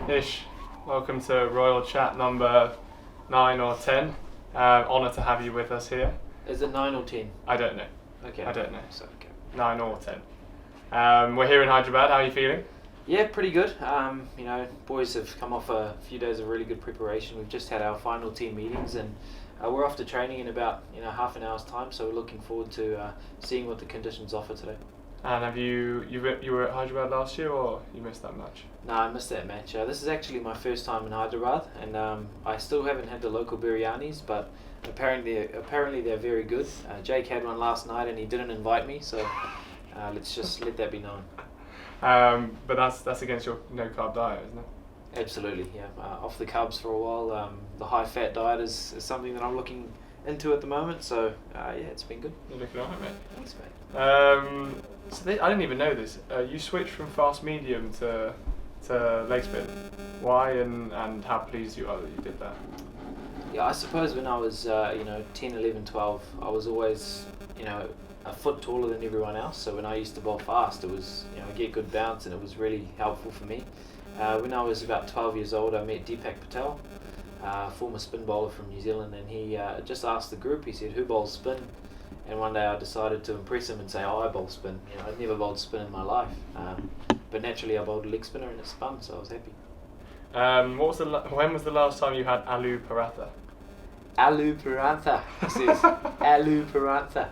Ish, welcome to Royal Chat number 9 or 10. Honour to have you with us here. Is it 9 or 10? I don't know. Okay. I don't know. So, okay. 9 or 10. We're here in Hyderabad. How are you feeling? Yeah, pretty good. Boys have come off a few days of really good preparation. We've just had our final team meetings and we're off to training in about half an hour's time. So we're looking forward to seeing what the conditions offer today. And have you were at Hyderabad last year, or you missed that match? No, I missed that match. This is actually my first time in Hyderabad, and I still haven't had the local biryanis, but apparently they're very good. Jake had one last night, and he didn't invite me, so let's just let that be known. But that's against your no carb diet, isn't it? Absolutely, yeah. Off the carbs for a while. The high fat diet is something that I'm looking into at the moment, so it's been good. You're looking alright, mate. Thanks, mate. I didn't even know this. You switched from fast medium to leg spin. Why and how pleased you are that you did that? Yeah, I suppose when I was 10, 11, 12, I was always a foot taller than everyone else. So when I used to bowl fast, it was get good bounce, and it was really helpful for me. When I was about 12 years old, I met Deepak Patel, former spin bowler from New Zealand, and he just asked the group. He said, "Who bowls spin?" And one day I decided to impress him and say, "Oh, I bowl spin." I'd never bowled spin in my life, but naturally I bowled a leg spinner, and it's fun, so I was happy. When was the last time you had aloo paratha? Aloo paratha, he says. Aloo paratha.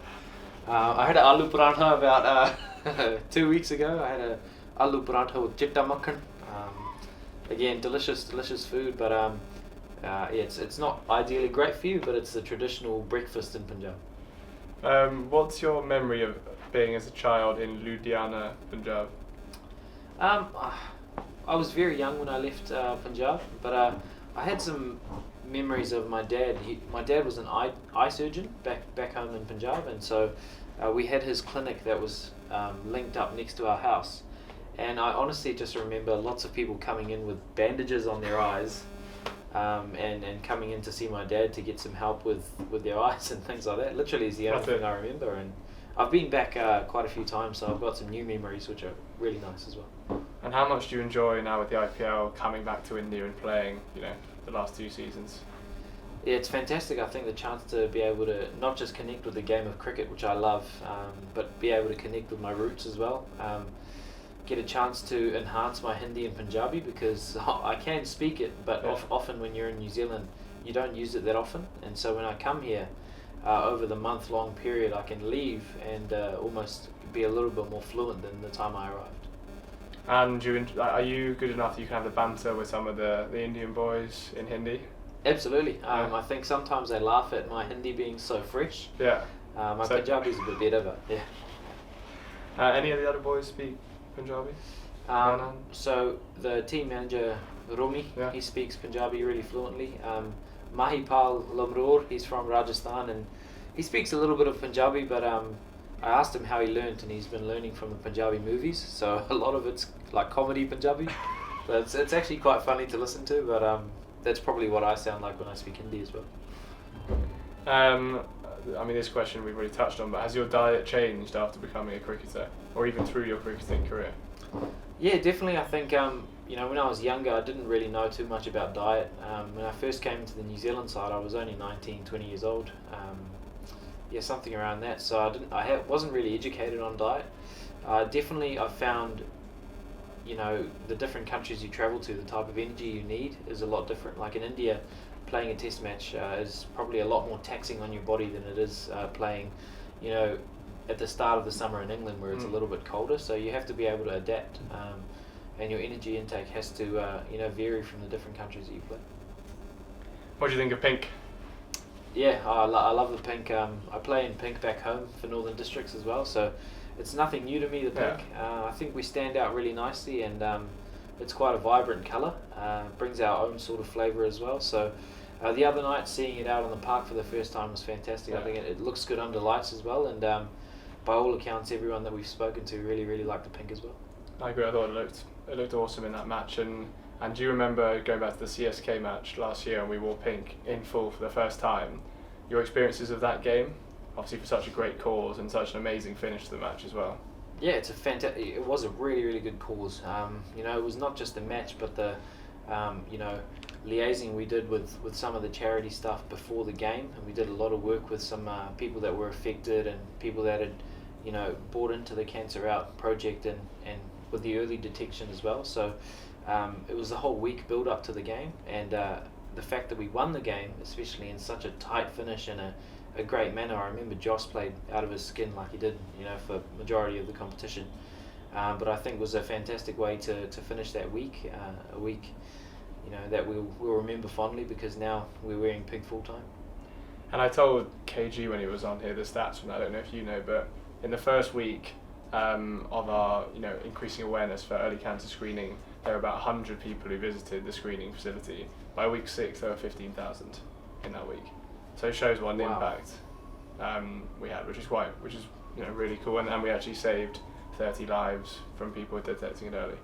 I had an aloo paratha about 2 weeks ago. I had a aloo paratha with chitta makhan. Again, delicious food, but it's not ideally great for you, but it's the traditional breakfast in Punjab. What's your memory of being as a child in Ludhiana, Punjab? I was very young when I left Punjab, but I had some memories of my dad. My dad was an eye surgeon back home in Punjab, and so we had his clinic that was linked up next to our house. And I honestly just remember lots of people coming in with bandages on their eyes, and coming in to see my dad to get some help with their eyes and things like that. Literally is the only thing I remember, and I've been back quite a few times, so I've got some new memories which are really nice as well. And how much do you enjoy now with the IPL coming back to India and playing, the last 2 seasons? Yeah, it's fantastic. I think the chance to be able to not just connect with the game of cricket, which I love, but be able to connect with my roots as well. Get a chance to enhance my Hindi and Punjabi, because I can speak it, but often when you're in New Zealand, you don't use it that often. And so when I come here, over the month-long period, I can leave and almost be a little bit more fluent than the time I arrived. And are you good enough that you can have the banter with some of the Indian boys in Hindi? Absolutely. I think sometimes they laugh at my Hindi being so fresh. Yeah. My Punjabi is a bit better, but yeah. Any of the other boys speak Punjabi? So the team manager, Romi, he speaks Punjabi really fluently. Mahipal Lamroor, he's from Rajasthan, and he speaks a little bit of Punjabi, but I asked him how he learnt, and he's been learning from the Punjabi movies, so a lot of it's like comedy Punjabi. So it's actually quite funny to listen to, but that's probably what I sound like when I speak Hindi as well. This question we've already touched on, but has your diet changed after becoming a cricketer, or even through your cricketing career? Yeah, definitely. I think when I was younger, I didn't really know too much about diet. When I first came to the New Zealand side, I was only 19, 20 years old. Something around that. So wasn't really educated on diet. Definitely, I found the different countries you travel to, the type of energy you need is a lot different. Like in India, playing a test match is probably a lot more taxing on your body than it is playing, at the start of the summer in England, where it's a little bit colder. So you have to be able to adapt, and your energy intake has to vary from the different countries that you play. What do you think of pink? Yeah, I love the pink. I play in pink back home for Northern Districts as well, so it's nothing new to me, the pink. I think we stand out really nicely, and it's quite a vibrant colour. Brings our own sort of flavour as well. So the other night, seeing it out on the park for the first time was fantastic. I think it looks good under lights as well, and by all accounts, everyone that we've spoken to really liked the pink as well. I agree. I thought it looked awesome in that match, and do you remember going back to the CSK match last year, and we wore pink in full for the first time? Your experiences of that game, obviously for such a great cause and such an amazing finish to the match as well. Yeah, it was a really good cause. It was not just the match, but the you know, liaising we did with some of the charity stuff before the game, and we did a lot of work with some people that were affected and people that had, you know, bought into the Cancer Out project and with the early detection as well. So it was a whole week build up to the game, and the fact that we won the game, especially in such a tight finish and a great manner. I remember Joss played out of his skin like he did, you know, for majority of the competition. But I think it was a fantastic way to finish that week, a week, you know, that we'll remember fondly, because now we're wearing pink full time. And I told KG when he was on here the stats from that. I don't know if you know, but in the first week of our, you know, increasing awareness for early cancer screening, there were about 100 people who visited the screening facility. By week 6, there were 15,000 in that week. So it shows what an impact we had, which is you know, really cool. And we actually saved 30 lives from people detecting it early.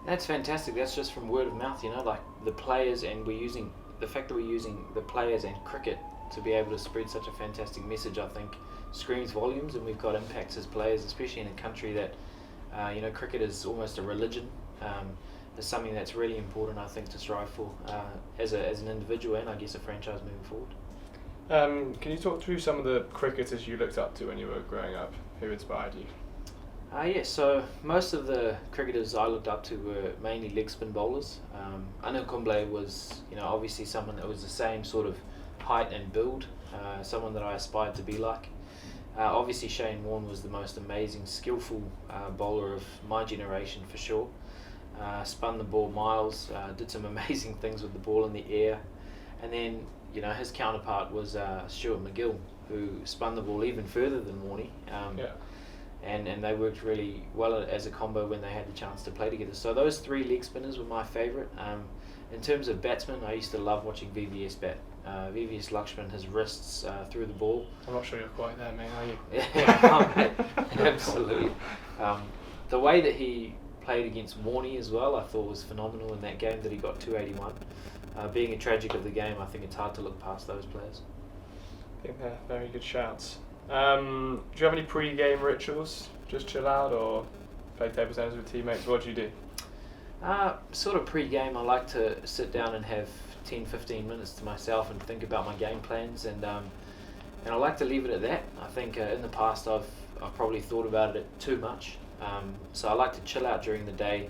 That's fantastic. That's just from word of mouth, you know, like the players, and the fact that we're using the players and cricket to be able to spread such a fantastic message, I think screams volumes. And we've got impacts as players, especially in a country that, you know, cricket is almost a religion. Is something that's really important, I think, to strive for as an individual, and I guess a franchise moving forward. Can you talk through some of the cricketers you looked up to when you were growing up? Who inspired you? Yes, so most of the cricketers I looked up to were mainly leg spin bowlers. Anil Kumble was, you know, obviously someone that was the same sort of height and build, someone that I aspired to be like. Obviously Shane Warne was the most amazing, skillful bowler of my generation for sure. Spun the ball miles, did some amazing things with the ball in the air. And then, you know, his counterpart was Stuart McGill, who spun the ball even further than Warnie. And they worked really well as a combo when they had the chance to play together. So those 3 leg spinners were my favourite. In terms of batsmen, I used to love watching VVS bat. VVS Lakshman, his wrists through the ball. I'm not sure you're quite there, mate, are you? Yeah, absolutely. The way that he played against Warnie as well, I thought was phenomenal in that game that he got 281. Being a tragic of the game, I think it's hard to look past those players. I think they're very good shouts. Do you have any pre-game rituals? Just chill out or play table tennis with teammates? What do you do? Sort of pre-game, I like to sit down and have 10-15 minutes to myself and think about my game plans, and I like to leave it at that. I think in the past I've probably thought about it too much. So I like to chill out during the day,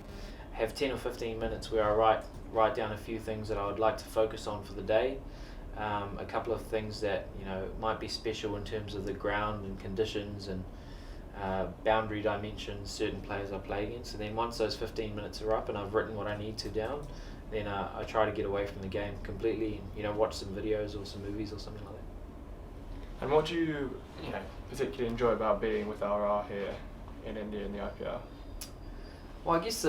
have 10 or 15 minutes where I write down a few things that I would like to focus on for the day, a couple of things that, you know, might be special in terms of the ground and conditions and boundary dimensions, certain players I play against. And then once those 15 minutes are up and I've written what I need to down, then I try to get away from the game completely and, you know, watch some videos or some movies or something like that. And what do you know, particularly enjoy about being with RR here in India in the IPL? Well, I guess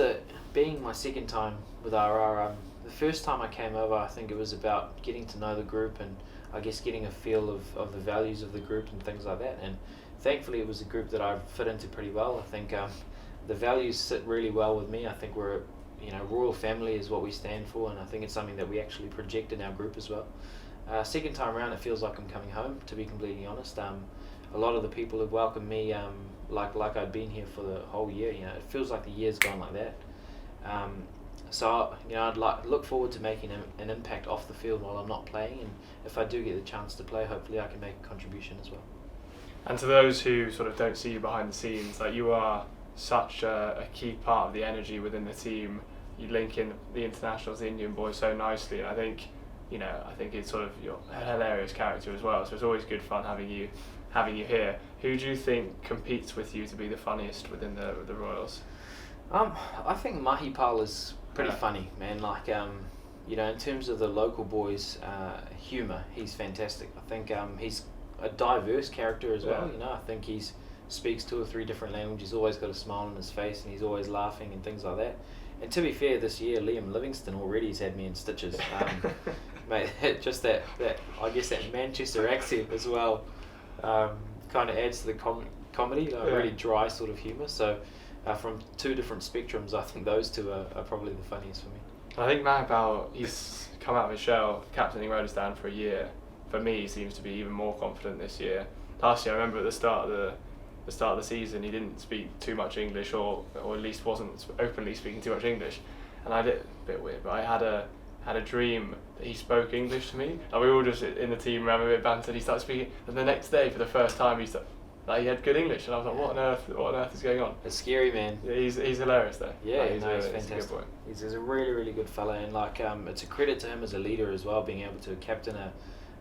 being my second time with RR, the first time I came over, I think it was about getting to know the group and I guess getting a feel of the values of the group and things like that. And thankfully it was a group that I fit into pretty well. I think the values sit really well with me. I think we're, you know, royal family is what we stand for, and I think it's something that we actually project in our group as well. Second time around, it feels like I'm coming home, to be completely honest. A lot of the people have welcomed me like I'd been here for the whole year. You know, it feels like the year's gone like that. So, you know, I'd look forward to making an impact off the field while I'm not playing, and if I do get the chance to play, hopefully I can make a contribution as well. And to those who sort of don't see you behind the scenes, like, you are such a key part of the energy within the team. You link in the internationals, the Indian boys, so nicely, and I think it's sort of your hilarious character as well. So it's always good fun having you here. Who do you think competes with you to be the funniest within the Royals? I think Mahipal is pretty funny, man. Like, you know, in terms of the local boys' humour, he's fantastic. I think he's a diverse character as well. You know, I think he speaks 2 or 3 different languages. Always got a smile on his face, and he's always laughing and things like that. And to be fair, this year Liam Livingston already has had me in stitches. Mate, just that I guess that Manchester accent as well kind of adds to the comedy. Really dry sort of humour. So from 2 different spectrums, I think those 2 are probably the funniest for me. I think Mahipal, he's come out of his shell, captaining Rajasthan for a year. For me, he seems to be even more confident this year. Last year, I remember at the start of the season, he didn't speak too much English, or at least wasn't openly speaking too much English. And and I did a bit weird, but I had a dream that he spoke English to me. And we all just in the team ran a bit banter. He started speaking, and the next day for the first time he had good English, and I was like, what on earth is going on? It's scary, man. Yeah, he's hilarious though. Yeah, like, he's fantastic. He's a good boy. He's a really, really good fella, and like it's a credit to him as a leader as well, being able to captain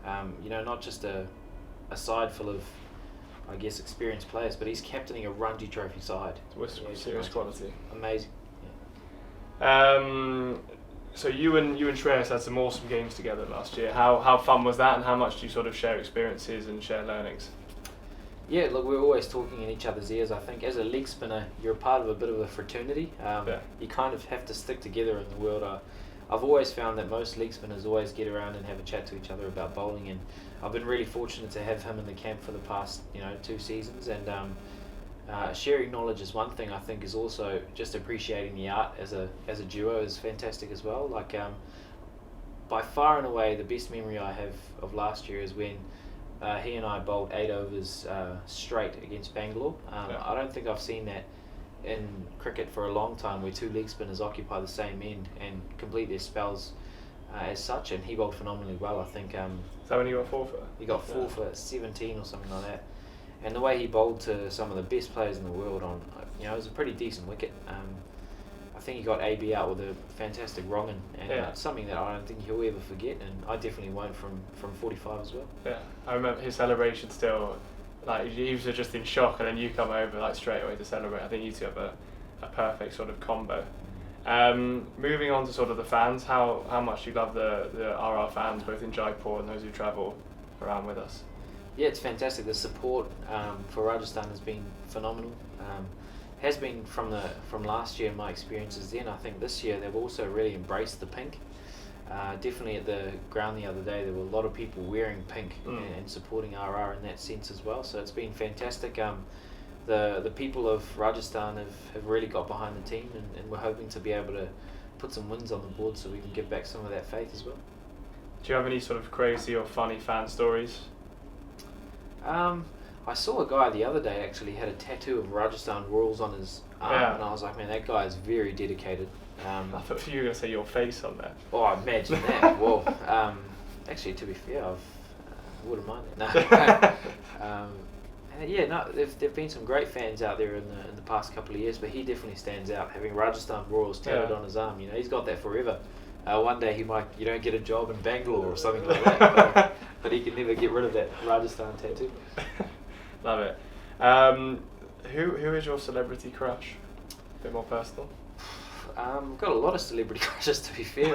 not just a side full of, I guess, experienced players, but he's captaining a Ranji Trophy side. It's serious quality. Amazing. Yeah. So you and Shreyas had some awesome games together last year. How fun was that, and how much do you sort of share experiences and share learnings? Yeah, look, we're always talking in each other's ears. I think as a leg spinner, you're a part of a bit of a fraternity. You kind of have to stick together in the world. I've always found that most leg spinners always get around and have a chat to each other about bowling, and I've been really fortunate to have him in the camp for the past 2 seasons. And sharing knowledge is one thing. I think is also just appreciating the art as a duo is fantastic as well. Like by far and away, the best memory I have of last year is when he and I bowled 8 overs straight against Bangalore. I don't think I've seen that in cricket for a long time, where 2 leg spinners occupy the same end and complete their spells as such. And he bowled phenomenally well. I think. Is that when you got 4 for? He got 4 for 17 or something like that. And the way he bowled to some of the best players in the world on, it was a pretty decent wicket. I think he got AB out with a fantastic wrong, and something that I don't think he'll ever forget, and I definitely won't from 45 as well. Yeah, I remember his celebration still. Like, he was just in shock, and then you come over like straight away to celebrate. I think you two have a perfect sort of combo. Moving on to sort of the fans, how much you love the RR fans, both in Jaipur and those who travel around with us. Yeah, it's fantastic. The support for Rajasthan has been phenomenal. Has been from last year, my experiences then. I think this year they've also really embraced the pink. Definitely at the ground the other day, there were a lot of people wearing pink and supporting RR in that sense as well. So it's been fantastic. The people of Rajasthan have really got behind the team, and we're hoping to be able to put some wins on the board so we can give back some of that faith as well. Do you have any sort of crazy or funny fan stories? I saw a guy the other day actually had a tattoo of Rajasthan Royals on his arm, and I was like, man, that guy is very dedicated. I thought you were going to say your face on there. Oh, imagine that. Well, actually, to be fair, I wouldn't mind that. No. There've been some great fans out there in the past couple of years, but he definitely stands out, having Rajasthan Royals tattooed on his arm. He's got that forever. One day he might, get a job in Bangalore or something like that, but he can never get rid of that Rajasthan tattoo. Love it. Who is your celebrity crush? A bit more personal. I've got a lot of celebrity crushes, to be fair.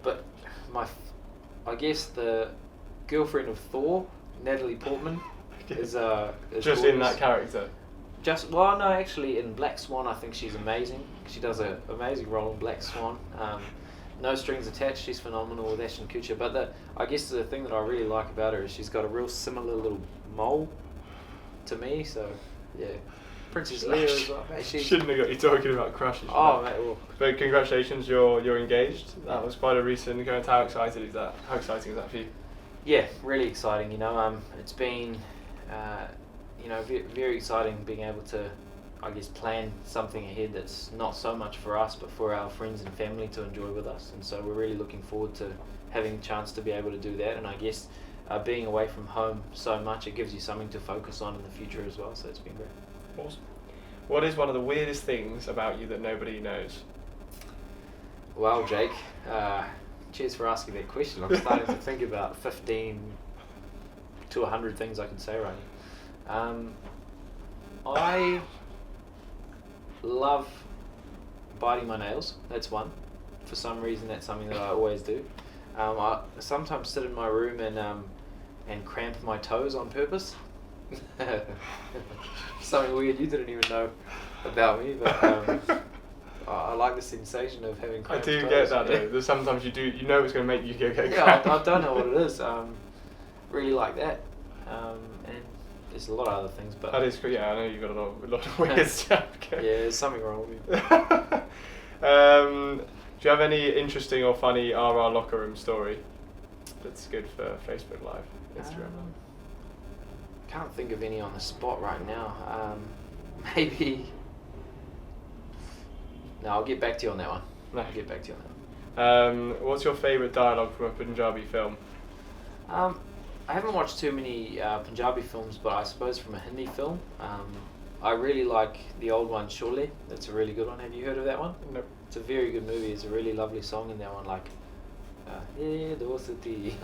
But I guess the girlfriend of Thor, Natalie Portman, is just gorgeous. In that character. Actually in Black Swan, I think she's amazing. She does an amazing role in Black Swan. No strings attached. She's phenomenal with Ashton Kutcher. But I guess the thing that I really like about her is she's got a real similar little mole to me. So yeah, Princess Leia as well. Shouldn't have got you talking about crushes. Oh mate, well. But congratulations, you're engaged. That was quite a recent occurrence. How exciting is that for you? Yeah, really exciting. It's been very exciting being able to, I guess, plan something ahead that's not so much for us but for our friends and family to enjoy with us, and so we're really looking forward to having a chance to be able to do that. And I guess being away from home so much, it gives you something to focus on in the future as well, so it's been great. Awesome. What is one of the weirdest things about you that nobody knows? Well, Jake, cheers for asking that question. I'm starting to think about 15 to 100 things I can say right now. I love biting my nails. That's one. For some reason, that's something that I always do. I sometimes sit in my room and cramp my toes on purpose. Something weird you didn't even know about me, but I like the sensation of having cramped toes. I do get that though. There's sometimes it's going to make you get cramped. Yeah, I don't know what it is. Really like that. And there's a lot of other things, but that is good. Yeah, I know you've got a lot of weird stuff. Yeah, there's something wrong with me. Do you have any interesting or funny RR locker room story that's good for Facebook Live, Instagram Live? Can't think of any on the spot right now. Maybe. No, I'll get back to you on that one. No. I'll get back to you on that. What's your favourite dialogue from a Punjabi film? I haven't watched too many Punjabi films, but I suppose from a Hindi film, I really like the old one, Sholay. That's a really good one. Have you heard of that one? Nope. It's a very good movie. It's a really lovely song in that one, like, "Ye dostati."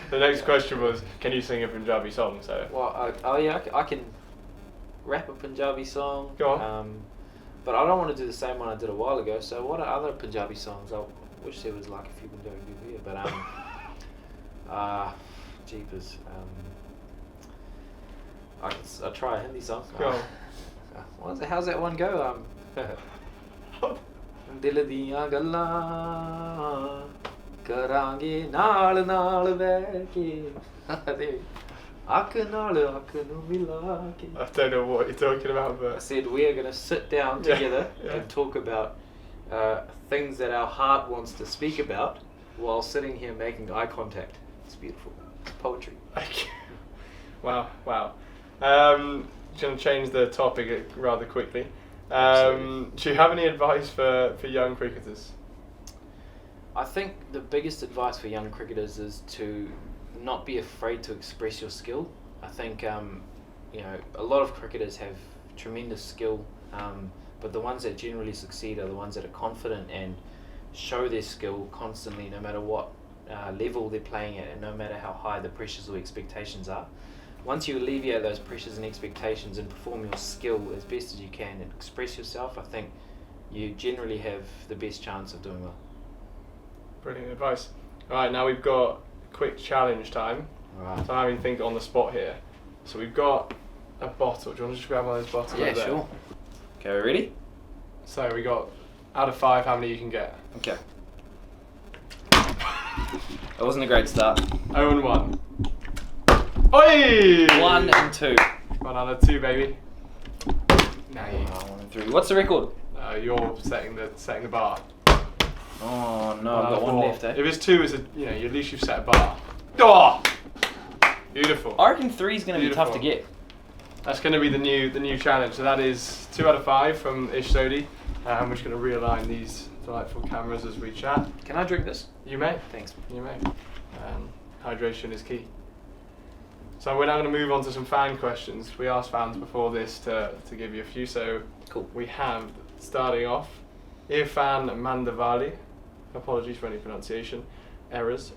The next question was, can you sing a Punjabi song? So. Well, I can rap a Punjabi song. Go on. But I don't want to do the same one I did a while ago. So what are other Punjabi songs? I wish there was like a few Punjabi people here, but jeepers. I'll try a Hindi song. Go on. How's that one go? Dil diyan ਗੱਲਾਂ ਕਰਾਂਗੇ ਨਾਲ ਨਾਲ ਬਹਿ ਕੇ ਅੱਖ ਨਾਲ ਅੱਖ ਨੂੰ ਮਿਲਾ ਕੇ. I don't know what you're talking about, I but said we are going to sit down together yeah. and talk about things that our heart wants to speak about while sitting here making eye contact. It's beautiful. It's poetry. Wow. Just going to change the topic rather quickly. Do you have any advice for young cricketers? I think the biggest advice for young cricketers is to not be afraid to express your skill. I think a lot of cricketers have tremendous skill, but the ones that generally succeed are the ones that are confident and show their skill constantly, no matter what level they're playing at, and no matter how high the pressures or expectations are. Once you alleviate those pressures and expectations and perform your skill as best as you can and express yourself, I think you generally have the best chance of doing well. Brilliant advice. Alright, now we've got quick challenge time. Right. So I'm having to think on the spot here. So we've got a bottle. Do you want to just grab one of those bottles? Yeah, over there? sure. Okay, ready? So we got, out of 5, how many you can get? Okay. That wasn't a great start. 0 and 1. Oi! 1 and 2. 1 out of 2, baby. Now you. 1 and 3. What's the record? You're setting the bar. Oh no, I've got 1 left, eh? If it's 2, at least you've set a bar. Oh! Beautiful. I reckon 3 is going to be tough to Beautiful. get. That's going to be the new challenge. So that is 2 out of 5 from Sodhi. We're just going to realign these delightful cameras as we chat. Can I drink this? You may. Thanks. You may. Hydration is key. So we're now going to move on to some fan questions. We asked fans before this to give you a few. So Cool. we have, starting off, Irfan Mandavali. Apologies for any pronunciation errors.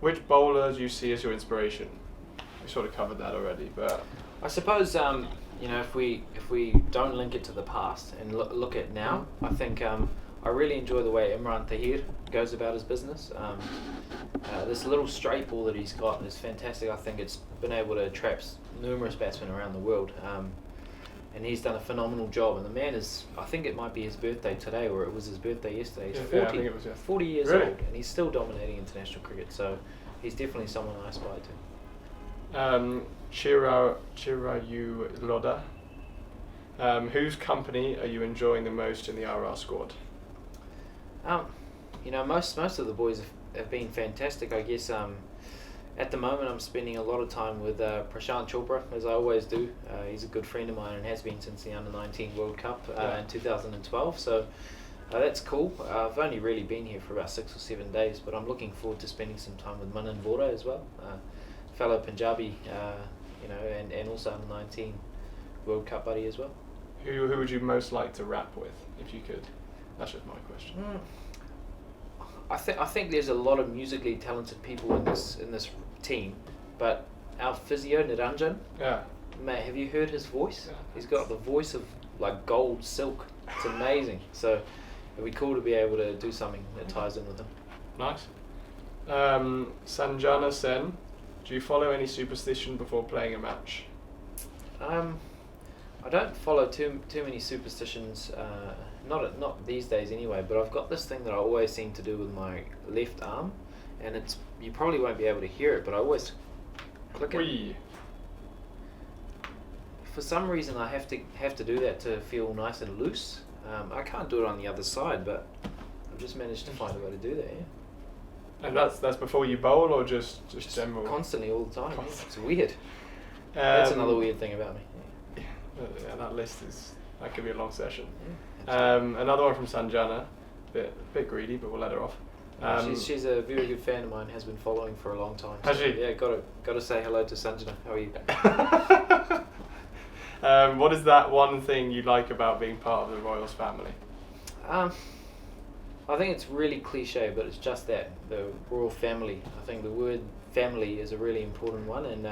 Which bowler do you see as your inspiration? We sort of covered that already, but I suppose if we don't link it to the past and look at now, I think I really enjoy the way Imran Tahir goes about his business. This little straight ball that he's got is fantastic. I think it's been able to trap numerous batsmen around the world, and he's done a phenomenal job. And the man is, I think it might be his birthday today, or it was his birthday yesterday. He's 40, I think it was, yeah. 40 years Really? old, and he's still dominating international cricket. So he's definitely someone I aspire to. Chirayu Loda. Whose company are you enjoying the most in the RR squad? Most of the boys have been fantastic. I guess at the moment I'm spending a lot of time with Prashant Chopra, as I always do. He's a good friend of mine and has been since the Under-19 World Cup in 2012. So that's cool. I've only really been here for about 6 or 7 days, but I'm looking forward to spending some time with Manan Vora as well, fellow Punjabi, and also Under-19 World Cup buddy as well. Who would you most like to rap with, if you could? That's just my question. I think there's a lot of musically talented people in this team, but our physio Niranjan, Yeah. mate, have you heard his voice? Yeah. He's got the voice of like gold silk. It's amazing. So it'd be cool to be able to do something that ties in with him. Nice. Sanjana Sen, do you follow any superstition before playing a match? I don't follow too many superstitions, not these days anyway, but I've got this thing that I always seem to do with my left arm, and you probably won't be able to hear it, but I always click it. Wee. For some reason I have to do that to feel nice and loose. I can't do it on the other side, but I've just managed to find a way to do that, yeah. And that's before you bowl, or just general? Constantly, all the time. Yeah. Constantly. It's weird. That's another weird thing about me. Yeah, that list that could be a long session. Yeah. Another one from Sanjana, bit greedy, but we'll let her off. She's a very good fan of mine, has been following for a long time. Has she? Yeah, got to say hello to Sanjana. How are you? What is that one thing you like about being part of the Royals family? I think it's really cliche, but it's just that, the royal family. I think the word family is a really important one, and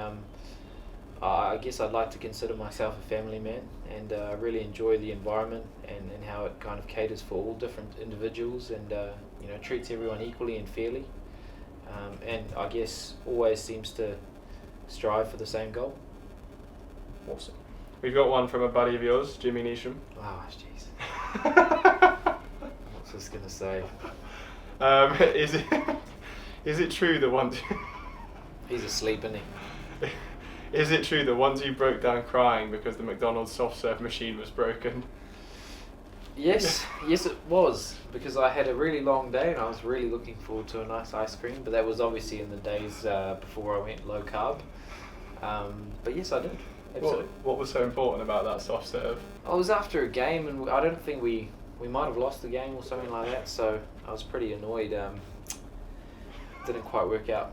I guess I'd like to consider myself a family man, and I really enjoy the environment and how it kind of caters for all different individuals, and treats everyone equally and fairly, and I guess always seems to strive for the same goal. Awesome. We've got one from a buddy of yours, Jimmy Neesham. Oh, jeez. What's this gonna say? Is it true that once He's asleep, isn't he? Is it true that once you broke down crying because the McDonald's soft serve machine was broken? Yes it was, because I had a really long day and I was really looking forward to a nice ice cream, but that was obviously in the days before I went low carb. But yes, I did. Absolutely. What was so important about that soft serve? I was after a game, and I don't think we might have lost the game or something like that, so I was pretty annoyed. Didn't quite work out.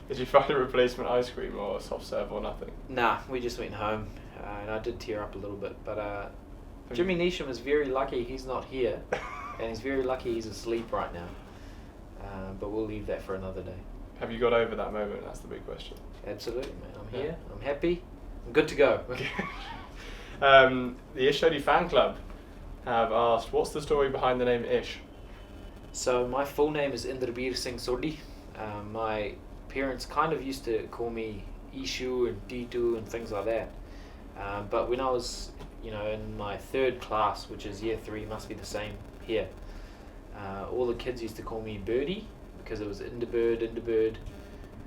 Did you find a replacement ice cream or a soft serve or nothing? Nah, we just went home, and I did tear up a little bit, but Jimmy Neesham is very lucky he's not here, and he's very lucky he's asleep right now. But we'll leave that for another day. Have you got over that moment? That's the big question. Absolutely, man. I'm here. I'm happy. I'm good to go. The Ish Sodhi fan club have asked, what's the story behind the name Ish? So my full name is Indrabir Singh Sodhi. My parents kind of used to call me Ishu and Titu and things like that. But when I was, in my third class, which is year 3, must be the same here, all the kids used to call me Birdie because it was Indabird.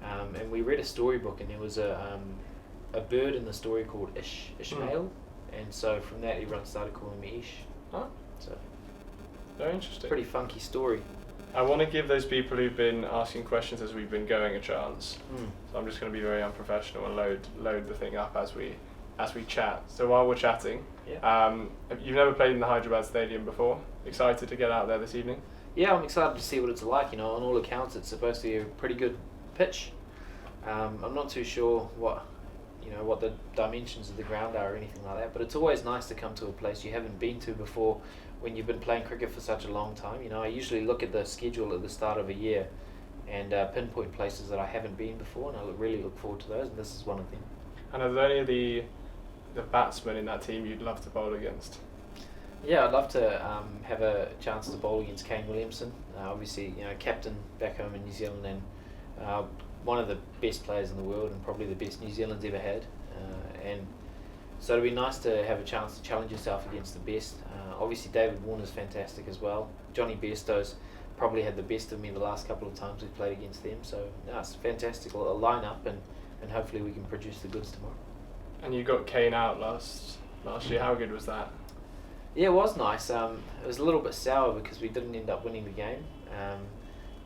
And we read a storybook, and there was a bird in the story called Ishmael, and so from that everyone started calling me Ish. Huh? So very interesting. Pretty funky story. I want to give those people who've been asking questions as we've been going a chance. So I'm just going to be very unprofessional and load the thing up as we chat. So while we're chatting, you've never played in the Hyderabad Stadium before. Excited to get out there this evening? Yeah, I'm excited to see what it's like. On all accounts, it's supposed to be a pretty good pitch. I'm not too sure what the dimensions of the ground are or anything like that, but it's always nice to come to a place you haven't been to before when you've been playing cricket for such a long time. I usually look at the schedule at the start of a year and pinpoint places that I haven't been before, and I really look forward to those, and this is one of them. And are there any of the batsmen in that team you'd love to bowl against? Yeah, I'd love to have a chance to bowl against Kane Williamson. Obviously, captain back home in New Zealand, and one of the best players in the world, and probably the best New Zealand's ever had. And so it'd be nice to have a chance to challenge yourself against the best. Obviously, David Warner's fantastic as well. Johnny Bairstow's probably had the best of me the last couple of times we've played against them. So it's fantastic. A line-up, and hopefully we can produce the goods tomorrow. And you got Kane out last year. How good was that? Yeah, it was nice. It was a little bit sour because we didn't end up winning the game.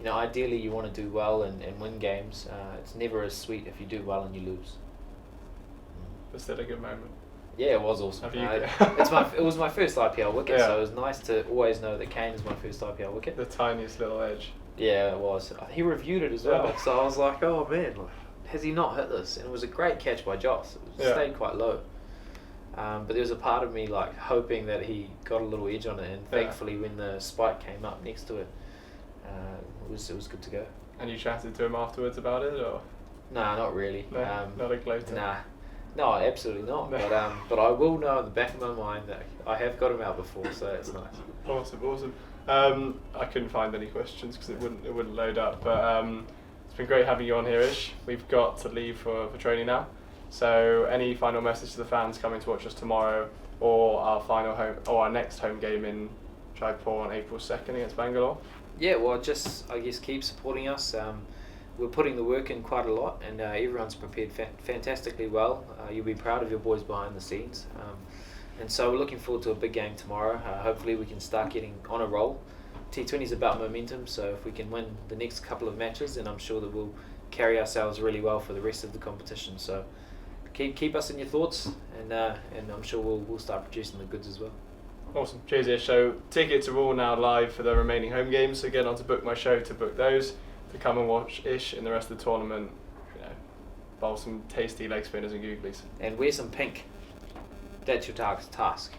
Ideally you want to do well and win games. It's never as sweet if you do well and you lose. Was that a good moment? Yeah, it was awesome. It was my first IPL wicket, so it was nice to always know that Kane is my first IPL wicket. The tiniest little edge. Yeah, it was. He reviewed it as well, so I was like, oh man, has he not hit this? And it was a great catch by Joss. It stayed quite low. But there was a part of me hoping that he got a little edge on it, and thankfully when the spike came up next to it, it was good to go. And you chatted to him afterwards about it, or? Nah, not really. No, not a gloater. Nah, no, absolutely not. But I will know in the back of my mind that I have got him out before, so it's nice. Awesome. I couldn't find any questions because it wouldn't load up. But it's been great having you on here, Ish. We've got to leave for training now. So any final message to the fans coming to watch us tomorrow, or our next home game in Jaipur on April 2nd against Bangalore? Yeah, well, just I guess keep supporting us. We're putting the work in quite a lot, and everyone's prepared fantastically well. You'll be proud of your boys behind the scenes. And so we're looking forward to a big game tomorrow. Hopefully we can start getting on a roll. T20 is about momentum, so if we can win the next couple of matches, then I'm sure that we'll carry ourselves really well for the rest of the competition. So keep us in your thoughts, and I'm sure we'll start producing the goods as well. Awesome. Cheers, Ish. So tickets are all now live for the remaining home games. So get on to Book My Show to book those, to come and watch Ish in the rest of the tournament. You know, bowl some tasty leg spinners and googlies. And wear some pink. That's your task.